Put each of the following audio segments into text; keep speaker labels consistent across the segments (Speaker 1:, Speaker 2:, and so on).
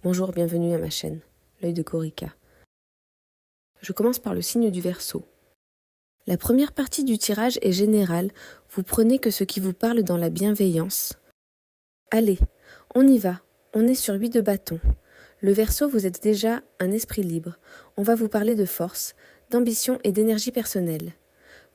Speaker 1: Bonjour, bienvenue à ma chaîne, l'œil de Corica. Je commence par le signe du Verseau. La première partie du tirage est générale, vous prenez que ce qui vous parle dans la bienveillance. Allez, on y va, on est sur 8 de bâton. Le Verseau, vous êtes déjà un esprit libre. On va vous parler de force, d'ambition et d'énergie personnelle.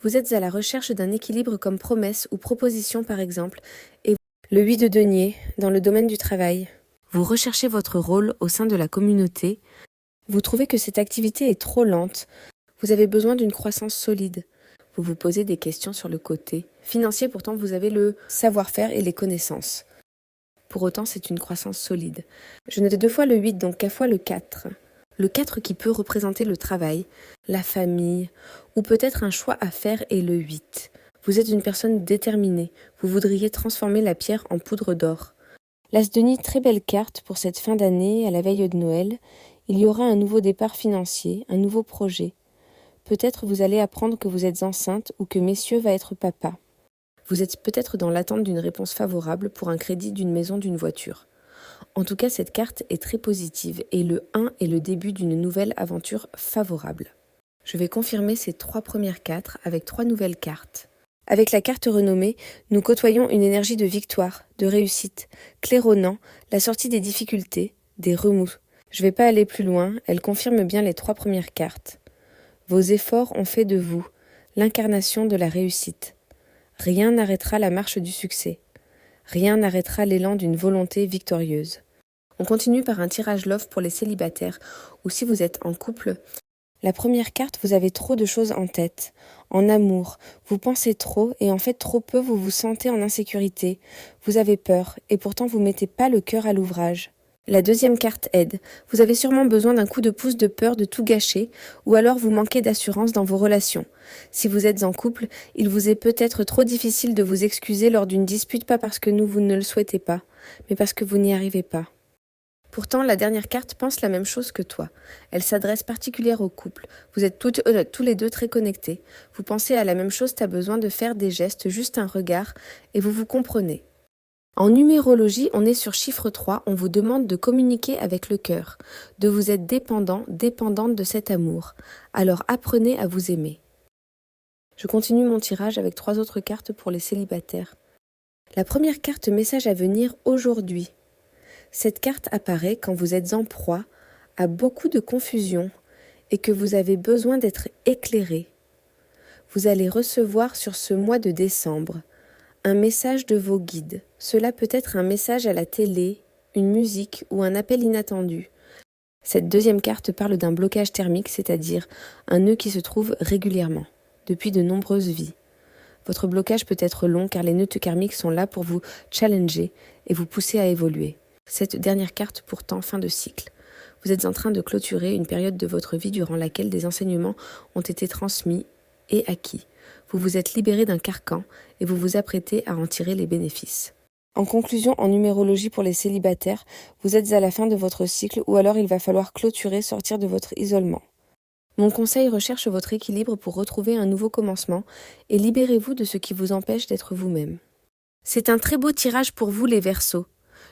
Speaker 1: Vous êtes à la recherche d'un équilibre comme promesse ou proposition par exemple, et le 8 de denier, dans le domaine du travail. Vous recherchez votre rôle au sein de la communauté. Vous trouvez que cette activité est trop lente. Vous avez besoin d'une croissance solide. Vous vous posez des questions sur le côté financier, pourtant vous avez le savoir-faire et les connaissances. Pour autant, c'est une croissance solide. Je note 2 fois le 8, donc 4 fois le 4. Le 4 qui peut représenter le travail, la famille, ou peut-être un choix à faire est le 8. Vous êtes une personne déterminée. Vous voudriez transformer la pierre en poudre d'or. L'As de Nid, très belle carte pour cette fin d'année, à la veille de Noël. Il y aura un nouveau départ financier, un nouveau projet. Peut-être vous allez apprendre que vous êtes enceinte ou que messieurs va être papa. Vous êtes peut-être dans l'attente d'une réponse favorable pour un crédit d'une maison, d'une voiture. En tout cas, cette carte est très positive et le 1 est le début d'une nouvelle aventure favorable. Je vais confirmer ces 3 premières cartes avec 3 nouvelles cartes. Avec la carte renommée, nous côtoyons une énergie de victoire, de réussite, claironnant, la sortie des difficultés, des remous. Je ne vais pas aller plus loin, elle confirme bien les 3 premières cartes. Vos efforts ont fait de vous l'incarnation de la réussite. Rien n'arrêtera la marche du succès. Rien n'arrêtera l'élan d'une volonté victorieuse. On continue par un tirage love pour les célibataires, ou si vous êtes en couple. La première carte, vous avez trop de choses en tête. En amour, vous pensez trop et en fait trop peu, vous vous sentez en insécurité. Vous avez peur et pourtant vous mettez pas le cœur à l'ouvrage. La deuxième carte aide. Vous avez sûrement besoin d'un coup de pouce de peur de tout gâcher ou alors vous manquez d'assurance dans vos relations. Si vous êtes en couple, il vous est peut-être trop difficile de vous excuser lors d'une dispute, pas parce que vous ne le souhaitez pas, mais parce que vous n'y arrivez pas. Pourtant, la dernière carte pense la même chose que toi. Elle s'adresse particulièrement au couple. Vous êtes tous les deux très connectés. Vous pensez à la même chose, tu as besoin de faire des gestes, juste un regard, et vous vous comprenez. En numérologie, on est sur chiffre 3, on vous demande de communiquer avec le cœur, de vous être dépendant, dépendante de cet amour. Alors apprenez à vous aimer. Je continue mon tirage avec 3 autres cartes pour les célibataires. La première carte message à venir aujourd'hui. Cette carte apparaît quand vous êtes en proie à beaucoup de confusion et que vous avez besoin d'être éclairé. Vous allez recevoir sur ce mois de décembre un message de vos guides. Cela peut être un message à la télé, une musique ou un appel inattendu. Cette deuxième carte parle d'un blocage thermique, c'est-à-dire un nœud qui se trouve régulièrement, depuis de nombreuses vies. Votre blocage peut être long car les nœuds karmiques sont là pour vous challenger et vous pousser à évoluer. Cette dernière carte pourtant fin de cycle. Vous êtes en train de clôturer une période de votre vie durant laquelle des enseignements ont été transmis et acquis. Vous vous êtes libéré d'un carcan et vous vous apprêtez à en tirer les bénéfices. En conclusion, en numérologie pour les célibataires, vous êtes à la fin de votre cycle ou alors il va falloir clôturer, sortir de votre isolement. Mon conseil, recherche votre équilibre pour retrouver un nouveau commencement et libérez-vous de ce qui vous empêche d'être vous-même. C'est un très beau tirage pour vous les Verseaux.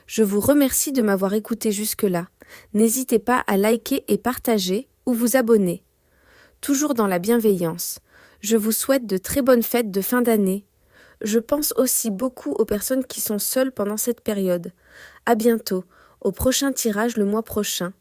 Speaker 1: Je vous remercie de m'avoir écouté jusque-là. N'hésitez pas à liker et partager ou vous abonner. Toujours dans la bienveillance. Je vous souhaite de très bonnes fêtes de fin d'année. Je pense aussi beaucoup aux personnes qui sont seules pendant cette période. À bientôt, au prochain tirage le mois prochain.